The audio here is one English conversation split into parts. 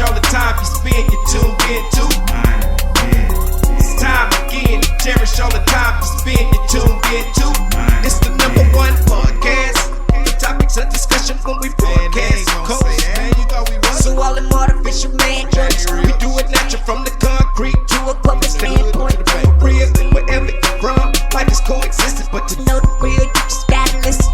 cherish all the time you spend, you tuned in to. It's time again to cherish all the time you spend, you tuned in to. It's the number one podcast. The topics of discussion when we broadcast. So all them artificial man jokes, we do it natural from the concrete to a public standpoint. Real, wherever you're from, life is coexisting, but to know the real, you just gotta listen.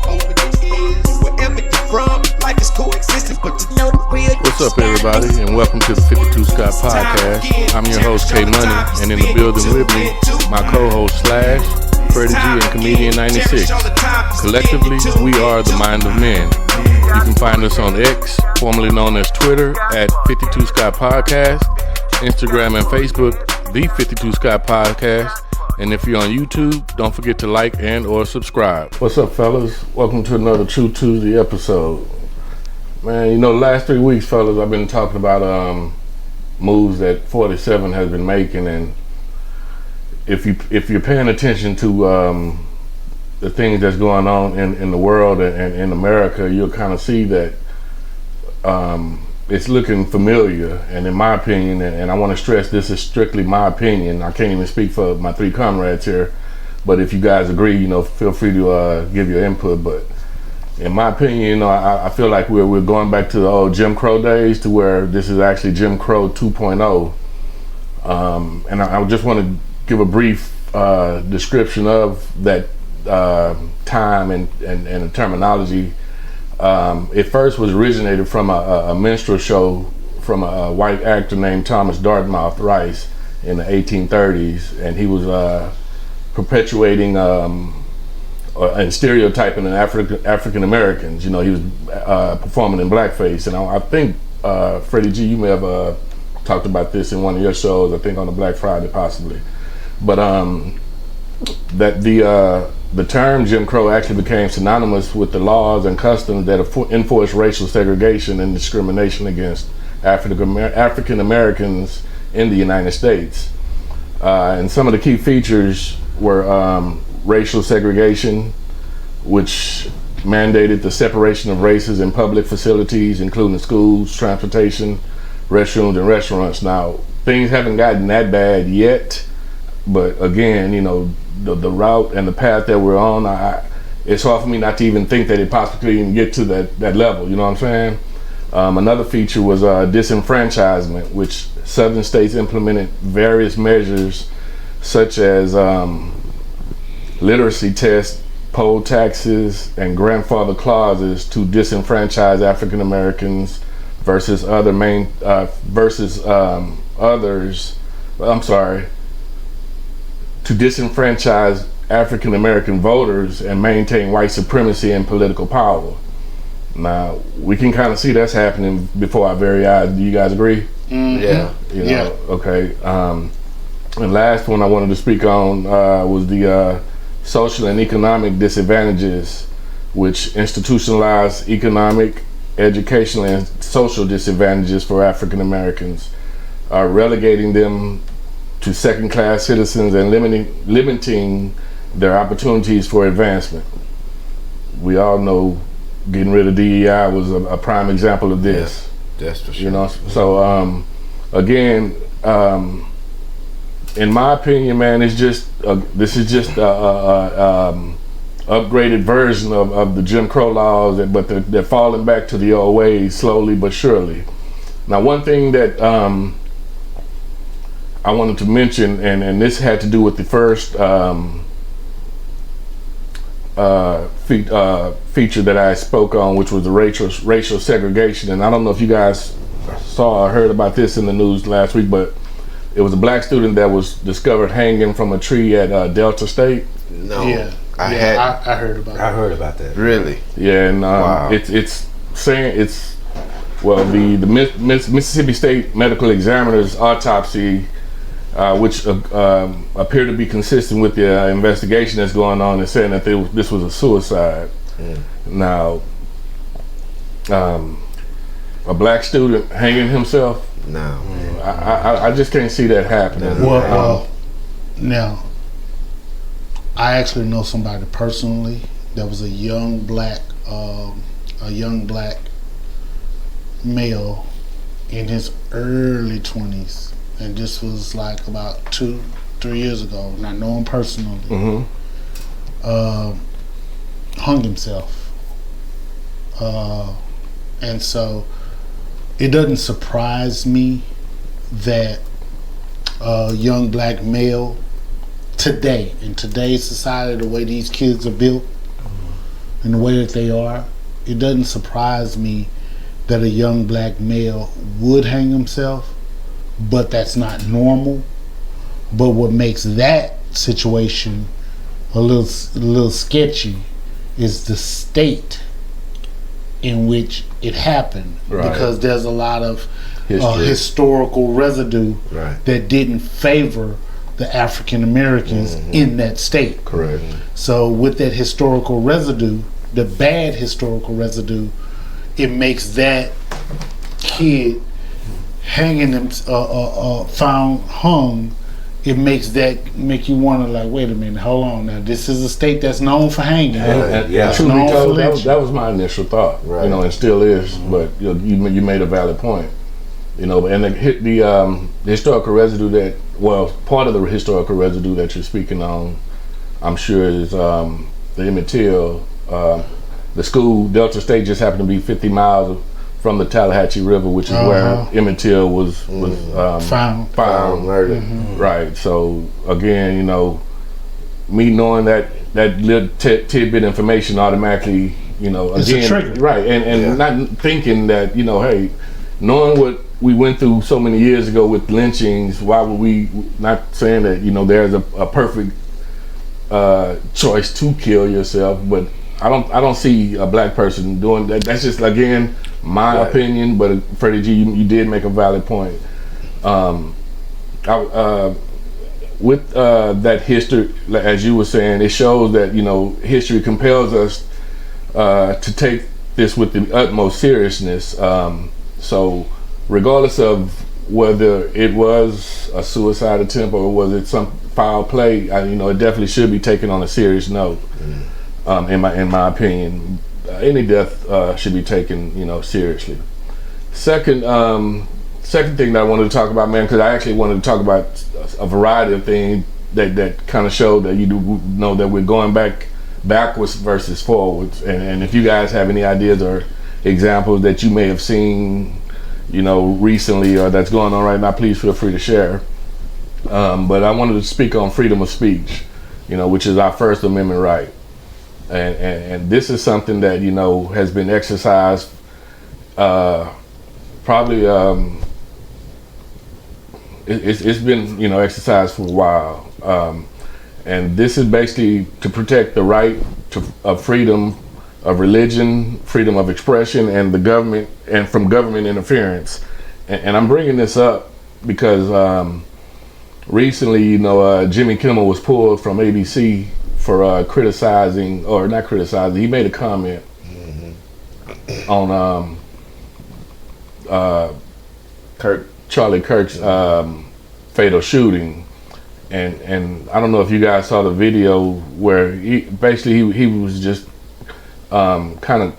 Wherever you're from, life is coexisting, but to know the real. What's up, everybody, and welcome to the 52 Scott Podcast. I'm your host, K Money, and in the building with me, my co-host Slash, Freddie G, and Comedian 96. Collectively, we are the Mind of Men. You can find us on X, formerly known as Twitter, at 52 Scott Podcast, Instagram and Facebook, the 52 Scott Podcast, and if you're on YouTube, don't forget to like and or subscribe. What's up, fellas? Welcome to another True Tuesday episode. Man, you know, the last 3 weeks, fellas, I've been talking about moves that 47 has been making, and if you're paying attention to the things that's going on in the world and in America, you'll kind of see that it's looking familiar. And in my opinion, and I want to stress this is strictly my opinion, I can't even speak for my three comrades here, but if you guys agree, you know, feel free to give your input. But in my opinion, you know, I feel like we're going back to the old Jim Crow days, to where this is actually Jim Crow 2.0. And I just want to give a brief description of that time and the terminology. It first was originated from a minstrel show from a white actor named Thomas Dartmouth Rice in the 1830s, and he was perpetuating and stereotyping African Americans. You know, he was performing in blackface, and I think Freddie G, you may have talked about this in one of your shows, I think on the Black Friday possibly. But that the term Jim Crow actually became synonymous with the laws and customs that enforce racial segregation and discrimination against African Americans in the United States. And some of the key features were racial segregation, which mandated the separation of races in public facilities, including schools, transportation, restrooms, and restaurants. Now, things haven't gotten that bad yet, but again, you know, the route and the path that we're on, it's hard for me not to even think that it possibly could even get to that level, you know what I'm saying? Another feature was disenfranchisement, which southern states implemented various measures such as literacy tests, poll taxes, and grandfather clauses to disenfranchise African Americans versus to disenfranchise African American voters and maintain white supremacy and political power. Now, we can kind of see that's happening before our very eyes. Do you guys agree? Mm-hmm. Yeah. You know, yeah. Okay. And last one I wanted to speak on was the social and economic disadvantages, which institutionalized economic, educational, and social disadvantages for African Americans, relegating them to second-class citizens and limiting their opportunities for advancement. We all know getting rid of DEI was a prime example of this. Yes, that's for sure. You know, so again, in my opinion, man, it's just this is just upgraded version of the Jim Crow laws, but they're falling back to the old ways slowly but surely. Now, one thing that I wanted to mention, and this had to do with the first feature that I spoke on, which was the racial segregation. And I don't know if you guys saw or heard about this in the news last week, but it was a black student that was discovered hanging from a tree at Delta State. No, yeah, I heard about. I heard about that. Really? Yeah, and wow. It's saying it's the Mississippi State Medical Examiner's autopsy, which appeared to be consistent with the investigation that's going on, and saying that this was a suicide. Now, a black student hanging himself. No, I just can't see that happening. Well, now I actually know somebody personally that was a young black male in his early 20s, and this was like about 2-3 years ago, and I know him personally, hung himself. And so it doesn't surprise me that a young black male today, in today's society, the way these kids are built and the way that they are, it doesn't surprise me that a young black male would hang himself, but that's not normal. But what makes that situation a little sketchy is the state in which it happened, right. Because there's a lot of historical residue that didn't favor the African Americans in that state. Correct. So with that historical residue, the bad historical residue, it makes that kid hanging them found hung. It make you wonder, like, wait a minute, hold on now. This is a state that's known for hanging. And truth be told, that was my initial thought, you know, and still is. But you made a valid point, you know. And the historical residue part of the historical residue that you're speaking on, I'm sure is the Emmett Till. The school, Delta State, just happened to be 50 miles from the Tallahatchie River, which is where Emmett Till was found murdered. Right. So again, you know, me knowing that little tidbit information automatically, you know, it's a trigger. Right, and not thinking that, you know, hey, knowing what we went through so many years ago with lynchings, why would we not saying that, you know, there's a perfect choice to kill yourself, but I don't see a black person doing that. That's just, again, my opinion. But Freddie G, you did make a valid point. With that history, as you were saying, it shows that, you know, history compels us to take this with the utmost seriousness. So, regardless of whether it was a suicide attempt or was it some foul play, you know, it definitely should be taken on a serious note. In my opinion, any death should be taken, you know, seriously. Second thing that I wanted to talk about, man, because I actually wanted to talk about a variety of things that kind of show that you do know that we're going backwards versus forwards. And if you guys have any ideas or examples that you may have seen, you know, recently or that's going on right now, please feel free to share. But I wanted to speak on freedom of speech, you know, which is our First Amendment right. And this is something that, you know, has been exercised probably it's been, you know, exercised for a while, and this is basically to protect the right of freedom of religion, freedom of expression, and the government and from government interference. And I'm bringing this up because recently, you know, Jimmy Kimmel was pulled from ABC for criticizing, or not criticizing, he made a comment on Charlie Kirk's fatal shooting, and I don't know if you guys saw the video where he was just kind of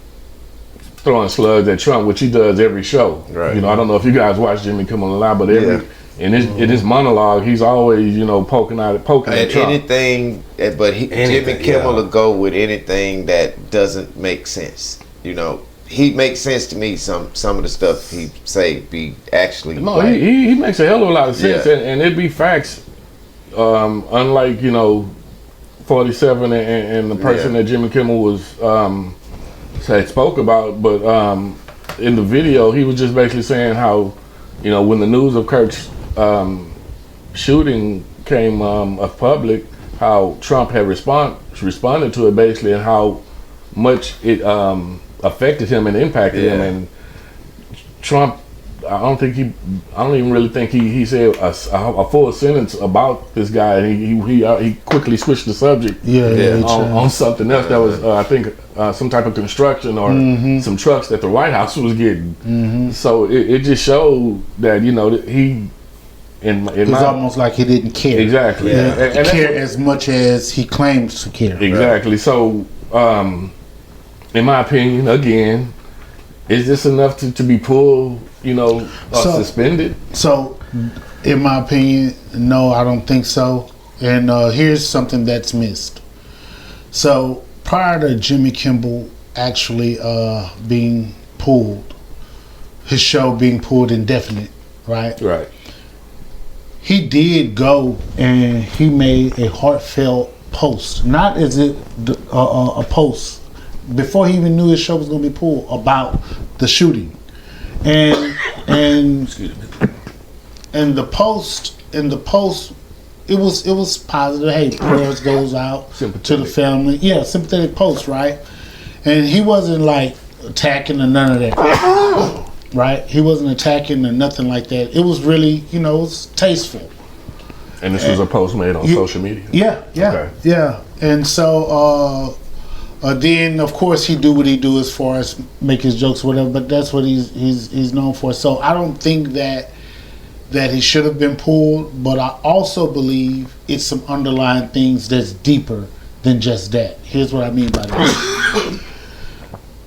throwing slugs at Trump, which he does every show. Right. You know, I don't know if you guys watch Jimmy Kimmel Live, but in his monologue, he's always, you know, poking at Trump. Anything, but Jimmy Kimmel will go with anything that doesn't make sense. You know, he makes sense to me. Some of the stuff he say be actually. No, like, he makes a hell of a lot of sense, and it be facts. Unlike, you know, 47 and the person that Jimmy Kimmel was spoke about, but in the video he was just basically saying how, you know, when the news of Kirk's shooting came of public, how Trump had responded to it basically, and how much it affected him and impacted him. And Trump, I don't even really think he said a full sentence about this guy, and he quickly switched the subject on something else that was I think some type of construction or some trucks that the White House was getting. So it just showed that, you know, he it's almost like he didn't care. Exactly. And care as much as he claims to care. Exactly. Right. So in my opinion, again, is this enough to be pulled suspended? So, in my opinion, no, I don't think so. And here's something that's missed. So, prior to Jimmy Kimmel actually being pulled, his show being pulled indefinite, right? Right. He did go and he made a heartfelt post. Not as it a post before he even knew his show was going to be pulled about the shooting, and the post it was positive. Hey, prayers goes out to the family. Yeah, sympathetic post, right? And he wasn't like attacking or none of that. Right? He wasn't attacking or nothing like that. It was really, it was tasteful. And this was a post made on social media? Yeah. Okay. Yeah. And so then, of course, he do what he do as far as make his jokes or whatever, but that's what he's known for. So I don't think that he should have been pulled, but I also believe it's some underlying things that's deeper than just that. Here's what I mean by that.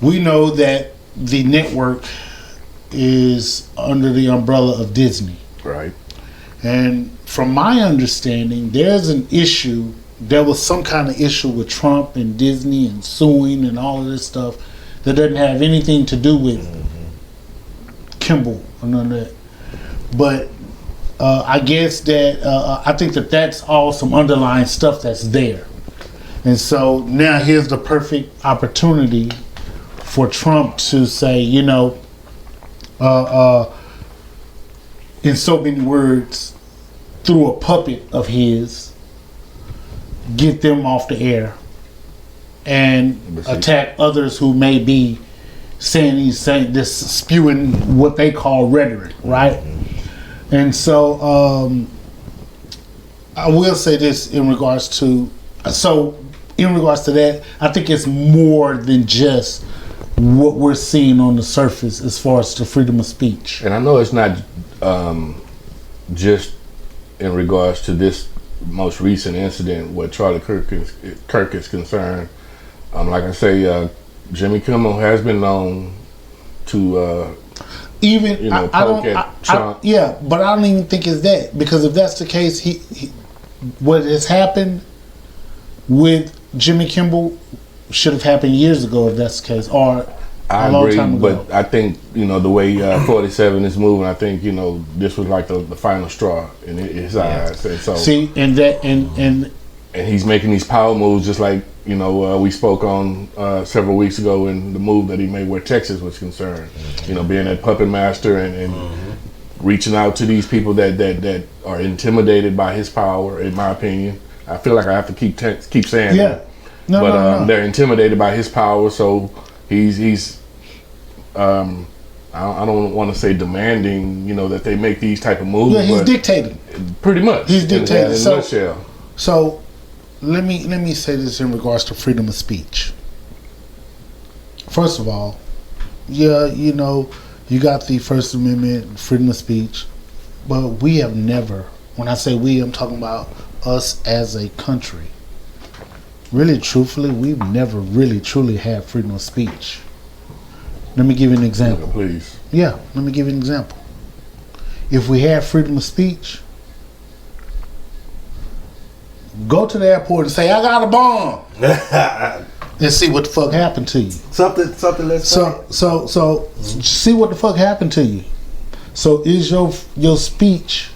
We know that the network is under the umbrella of Disney. Right. And from my understanding, there was some kind of issue with Trump and Disney and suing and all of this stuff that doesn't have anything to do with Kimball or none of that. But I guess that I think that that's all some underlying stuff that's there. And so now here's the perfect opportunity for Trump to say, in so many words, through a puppet of his, get them off the air and attack others who may be saying this, spewing what they call rhetoric, right? And so I will say this in regards to that, I think it's more than just what we're seeing on the surface as far as the freedom of speech. And I know it's not just in regards to this most recent incident where Charlie Kirk is concerned. Like I say, Jimmy Kimmel has been known to poke at Trump. But I don't even think it's that, because if that's the case, he what has happened with Jimmy Kimmel should have happened years ago, if that's the case, or I a long agree, time ago. but I think the way 47 is moving, I think this was like the final straw in his eyes. And so and he's making these power moves, just like we spoke on several weeks ago in the move that he made where Texas was concerned. Being that puppet master and reaching out to these people that are intimidated by his power. In my opinion, I feel like I have to keep saying that. No. They're intimidated by his power, so he's I don't want to say demanding, that they make these type of moves. Yeah, he's dictating. Pretty much. He's dictating. In a nutshell. So let me say this in regards to freedom of speech. First of all, you got the First Amendment, freedom of speech, but we have never, when I say we, I'm talking about us as a country. Really, truthfully, we've never really, truly had freedom of speech. Let me give you an example. Yeah, please. Yeah, let me give you an example. If we had freedom of speech, go to the airport and say, "I got a bomb," and see what the fuck happened to you. Something. Let's So see what the fuck happened to you. So is your speech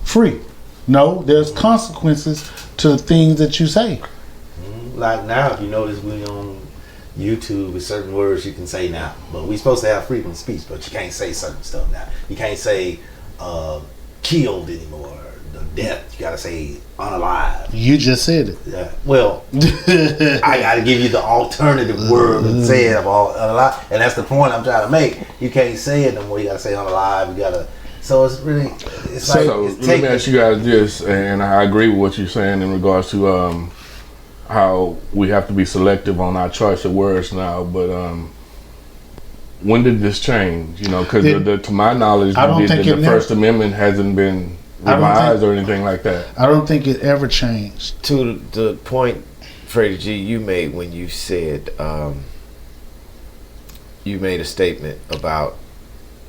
free? No, there's consequences to the things that you say. Like now, if you notice, we on YouTube with certain words you can say now, but we supposed to have freedom of speech, but you can't say certain stuff now. You can't say killed anymore, the death. You gotta say unalive. You just said it. Yeah. Well, I gotta give you the alternative word and say it about unalive, and that's the point I'm trying to make. You can't say it no more. You gotta say unalive. You gotta. So it's really, it's like. So let me ask you guys this, and I agree with what you're saying in regards to how we have to be selective on our choice of words now. But when did this change? Because to my knowledge, the First Amendment hasn't been revised or anything like that. I don't think it ever changed. To the point, Freddie G, you made when you said you made a statement about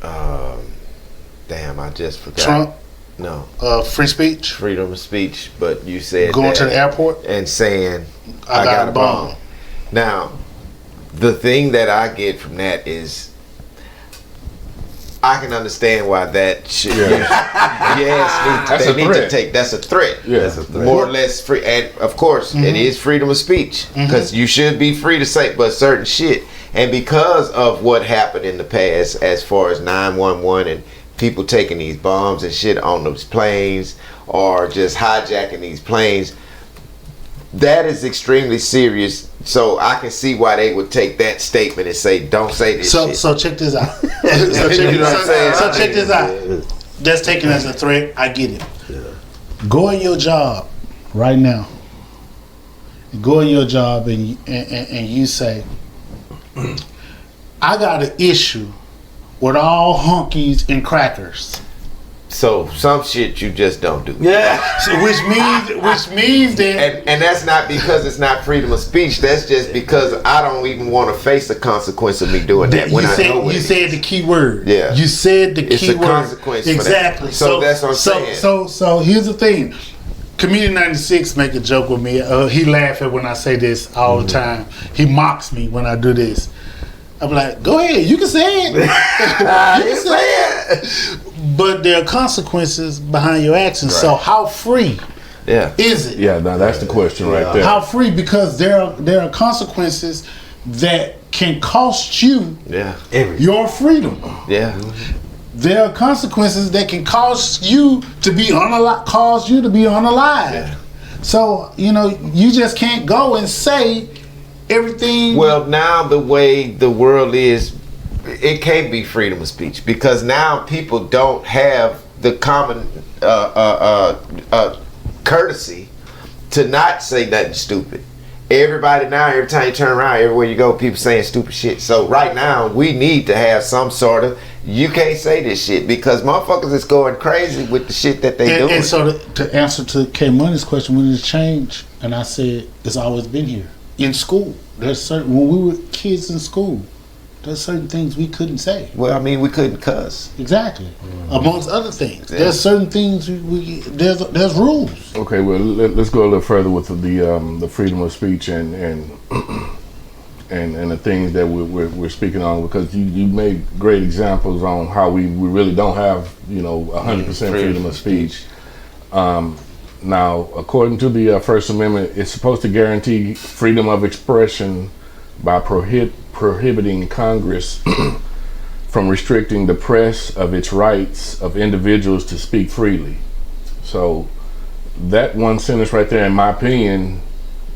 Damn, I just forgot. Trump, No, free speech, freedom of speech. But you said going that to the airport. and saying I got a bomb. Now, the thing that I get from that is, I can understand why that should. That's they a need threat. to take. That's a threat. Yeah. That's a threat. More or less free, and of course, it is freedom of speech because you should be free to say but certain shit. And because of what happened in the past, as far as 911 and people taking these bombs and shit on those planes or just hijacking these planes, that is extremely serious. So I can see why they would take that statement and say, "Don't say this shit." So check this out. You know what I'm saying? So check this out. That's taken as a threat. I get it. Go in your job right now. Go in your job and you say, I got an issue with all honkies and crackers. So some shit you just don't do. Yeah. So which means that And that's not because it's not freedom of speech. That's just because I don't even want to face the consequence of me doing that when I know it. you said the key word. Yeah. You said the It's key a word. consequence for that. Exactly. So that's what I'm saying. So here's the thing. Comedian 96 make a joke with me. He laugh at when I say this all the time. He mocks me when I do this. I'm like, go ahead, you can say it. You can say it. But there are consequences behind your actions. So how free is it? Yeah, now that's the question right there. How free? Because there are consequences that can cost you your freedom. Yeah. There are consequences that can cause you to be unalive. Yeah. So you just can't go and say everything. Well, now the way the world is, it can't be freedom of speech because now people don't have the common courtesy to not say nothing stupid. Everybody now, every time you turn around, everywhere you go, people saying stupid shit. So right now, we need to have some sort of, you can't say this shit because motherfuckers is going crazy with the shit that they doing. And so to answer to K Money's question, when did it change? And I said, it's always been here. In school, when we were kids in school, there's certain things we couldn't say. Well, I mean, we couldn't cuss. Exactly. Amongst other things. Yeah. There's certain things there's rules. Okay, well let's go a little further with the freedom of speech and the things that we're speaking on, because you made great examples on how we really don't have 100% freedom of speech. Now, according to the First Amendment, it's supposed to guarantee freedom of expression by prohibiting Congress from restricting the press of its rights of individuals to speak freely. So that one sentence right there, in my opinion,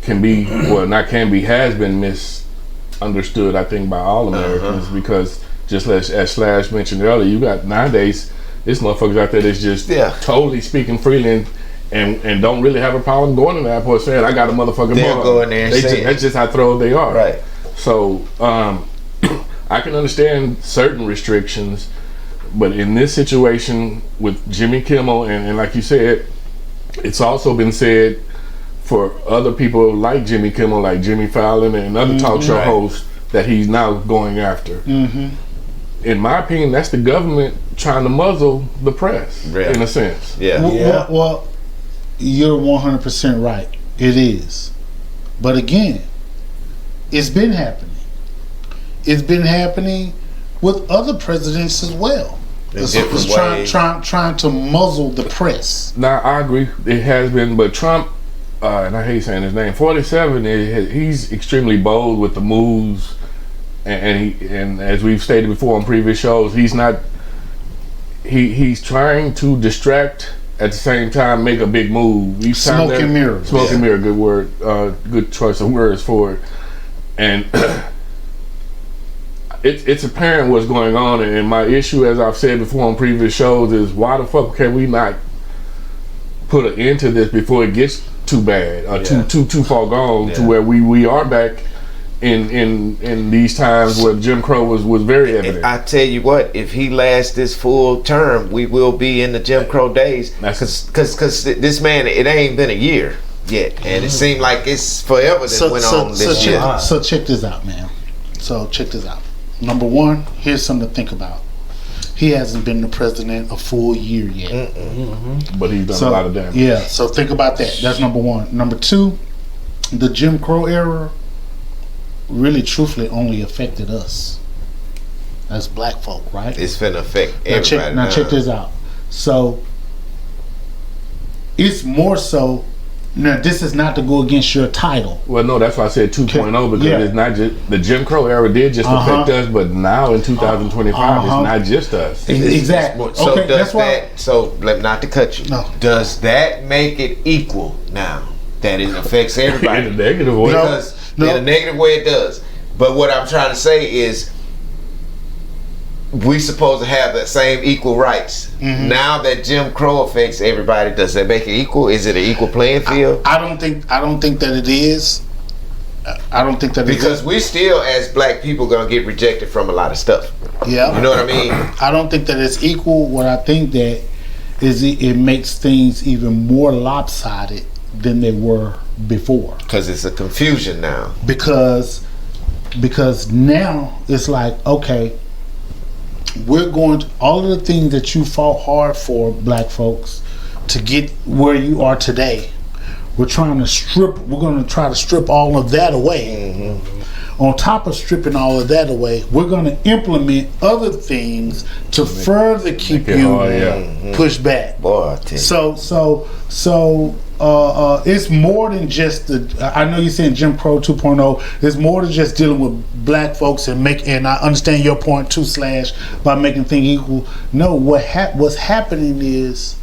has been misunderstood, I think, by all Americans, because just as Slash mentioned earlier, you got nowadays, there's motherfuckers out there that's just totally speaking freely and don't really have a problem going to the airport saying, I got a motherfucking They'll bomb. go in there and say That's just how throw they are. Right. So I can understand certain restrictions, but in this situation with Jimmy Kimmel, and like you said, it's also been said for other people like Jimmy Kimmel, like Jimmy Fallon and other talk show hosts, that he's now going after. In my opinion, that's the government trying to muzzle the press, in a sense. Well, you're 100% right. It is. But again, it's been happening. It's been happening with other presidents as well. It's trying to muzzle the press. Now, I agree. It has been, but Trump, and I hate saying his name, 47, he's extremely bold with the moves, and as we've stated before on previous shows, he's trying to distract, at the same time make a big move. Smoke and mirror. Smoke and mirror, good word, good choice of words for it. And it's apparent what's going on, and my issue, as I've said before on previous shows, is why the fuck can we not put an end to this before it gets too bad or too far gone to where we are back in these times where Jim Crow was very evident. I tell you what, if he lasts this full term, we will be in the Jim Crow days. Because this man, it ain't been a year yet, and it seemed like it's forever that went on this year. So check this out, man. So check this out. Number one, here's something to think about. He hasn't been the president a full year yet. But he's done a lot of damage. Yeah, so think about that. That's number one. Number two, the Jim Crow era really truthfully only affected us as black folk, right? It's finna affect Now everybody. now check this out. So it's more so. Now this is not to go against your title. Well, no, that's why I said 2.0 because Yeah. it's not just the Jim Crow era did just affect us, but now in 2025 it's not just us. Exactly. So Okay, does that's why. that? So not to cut you. No. Does that make it equal now? That it affects everybody. In a negative way. Because No. in a negative way it does. But what I'm trying to say is we supposed to have that same equal rights. Now that Jim Crow affects everybody, does that make it equal? Is it an equal playing field? I don't think that it is. I don't think that Because we still, as black people, gonna get rejected from a lot of stuff. yeah. You know what I mean? I don't think that it's equal. What I think that is it makes things even more lopsided than they were before. Because it's a confusion now. Because now it's like, okay, we're going to, all of the things that you fought hard for, black folks, to get where you are today, we're going to try to strip all of that away. On top of stripping all of that away, we're going to implement other things to further keep you pushed back. Boy, I tell you. So it's more than just the. I know you're saying Jim Crow 2.0. It's more than just dealing with black folks and I understand your point too. / by making things equal. No, what's happening is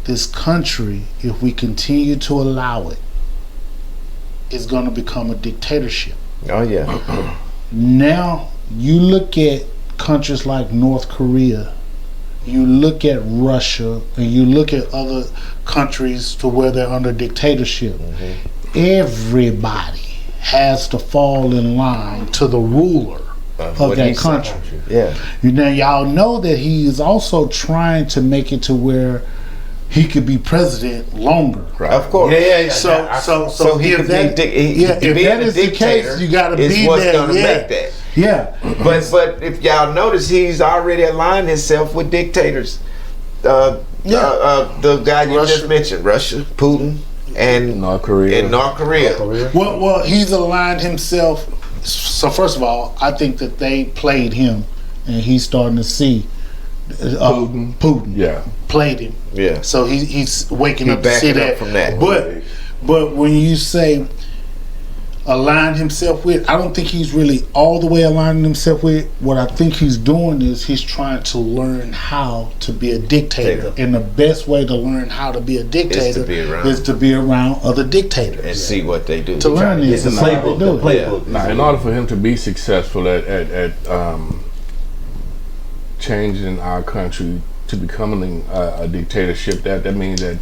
this country, if we continue to allow it, is going to become a dictatorship. Oh yeah. Now you look at countries like North Korea, you look at Russia, and you look at other countries to where they're under dictatorship. Everybody has to fall in line to the ruler of what he that said. country. Yeah. Now y'all know that he is also trying to make it to where he could be president longer. Right. Of course. Yeah. So he if could that, if that is the case, you got to be what's there. gonna make that. Yeah. But if y'all notice, he's already aligned himself with dictators. The guy you just mentioned, Russia, Putin, and North Korea. Well, he's aligned himself. So first of all, I think that they played him, and he's starting to see Putin. Yeah. Played him. Yeah. So he's waking up to backing see up that. from that. But when you say aligned himself with, I don't think he's really all the way aligning himself with. What I think he's doing is he's trying to learn how to be a dictator. And the best way to learn how to be a dictator is to be around other dictators. And see what they do. To learn this. It's a playbook. Now, in order for him to be successful at changing our country to becoming a dictatorship, that means that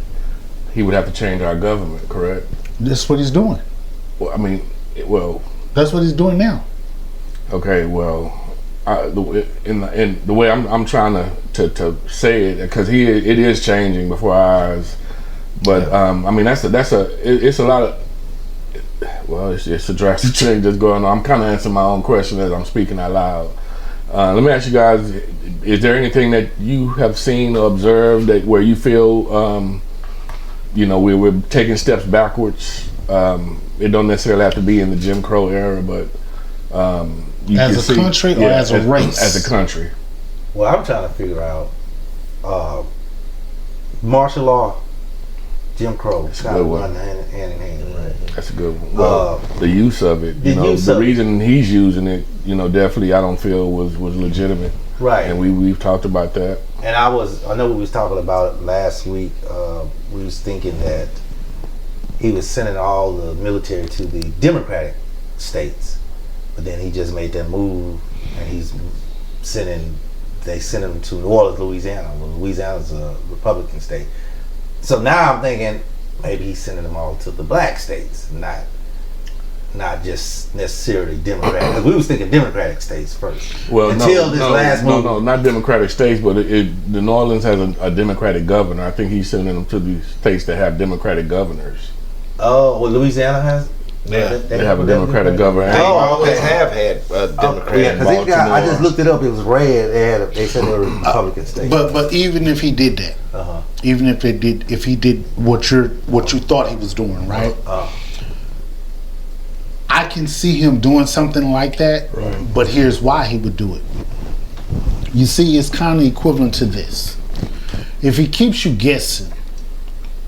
he would have to change our government, correct? That's what he's doing. Well, I mean, That's what he's doing now. okay, well, in the way I'm trying to say it, because it is changing before our eyes, but I mean it's a lot of, well, it's a drastic change that's going on. I'm kind of answering my own question as I'm speaking out loud. Let me ask you guys: is there anything that you have seen or observed that where you feel, we're taking steps backwards? It don't necessarily have to be in the Jim Crow era, but you As can a see, country or as a race? As a country. Well, I'm trying to figure out martial law, Jim Crow. It's got to run hand in hand, right? That's a good one. Well, the use of it, use the of it. reason he's using it, definitely I don't feel was legitimate. Right. And we've talked about that. And I know we was talking about it last week. We was thinking that he was sending all the military to the Democratic states, but then he just made that move, and they sent him to New Orleans, Louisiana. Well, Louisiana's a Republican state. So now I'm thinking maybe he's sending them all to the black states, not just necessarily Democratic. Because we was thinking Democratic states first. Well, last move. No, not Democratic states, but the New Orleans has a Democratic governor. I think he's sending them to the states that have Democratic governors. Oh, well, Louisiana has. They have a Democratic governor. They Oh, always okay. have had a Democrat. Yeah, because in I just Baltimore. looked it up. It was red. They said they were Republican state. But even if he did that, even if he did what you thought he was doing, right? I can see him doing something like that. Right. But here's why he would do it. You see, it's kind of equivalent to this. If he keeps you guessing,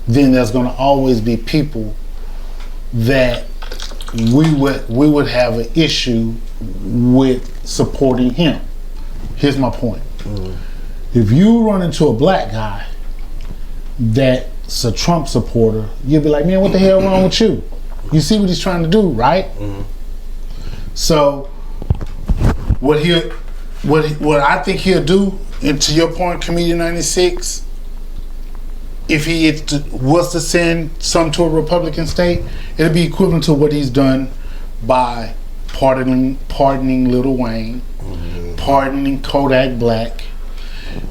then there's going to always be people that we would have an issue with supporting him. Here's my point. If you run into a black guy that's a Trump supporter, you'll be like, man, what the hell wrong with you? You see what he's trying to do, right? So what I think he'll do, and to your point, Comedian 96, if he was to send some to a Republican state, it'll be equivalent to what he's done by pardoning Lil Wayne, pardoning Kodak Black,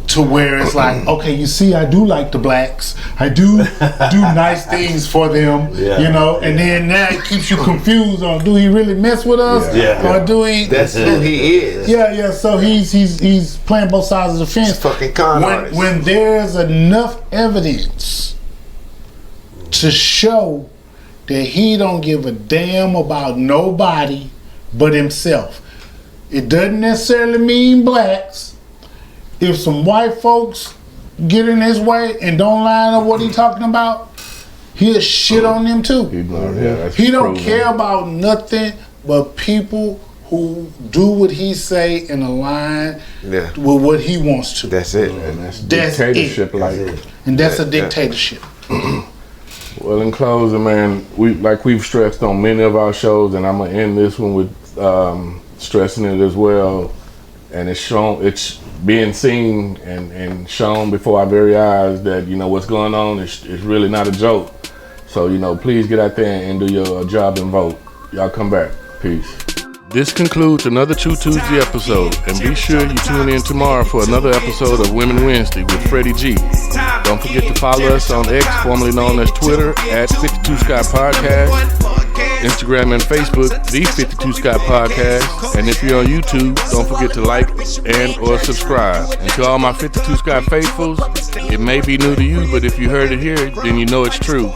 to where it's like, okay, you see, I do like the blacks. I do nice things for them, you know. And then now it keeps you confused on, do he really mess with us, or do he? That's who he is. Yeah. So he's playing both sides of the fence. He's fucking con artist. When there's enough evidence to show that he don't give a damn about nobody but himself, it doesn't necessarily mean blacks. If some white folks get in his way and don't line up what he talking about, he'll shit on them too. He don't care about nothing but people who do what he say and align with what he wants to. That's it. And that's dictatorship, and that's a dictatorship. Well, in closing, man, we've stressed on many of our shows, and I'm gonna end this one with stressing it as well. And it's being seen and shown before our very eyes that, you know, what's going on is really not a joke. So, you know, please get out there and do your job and vote. Y'all come back. Peace. This concludes another True Tuesday episode, and be sure you tune in tomorrow for another episode of Women Wednesday with Freddie G. Don't forget to follow us on X, formerly known as Twitter, at 52 Scott Podcast, Instagram and Facebook, the 52 Scott Podcast, and if you're on YouTube, don't forget to like and or subscribe. And to all my 52 Scott faithfuls, it may be new to you, but if you heard it here, then you know it's true.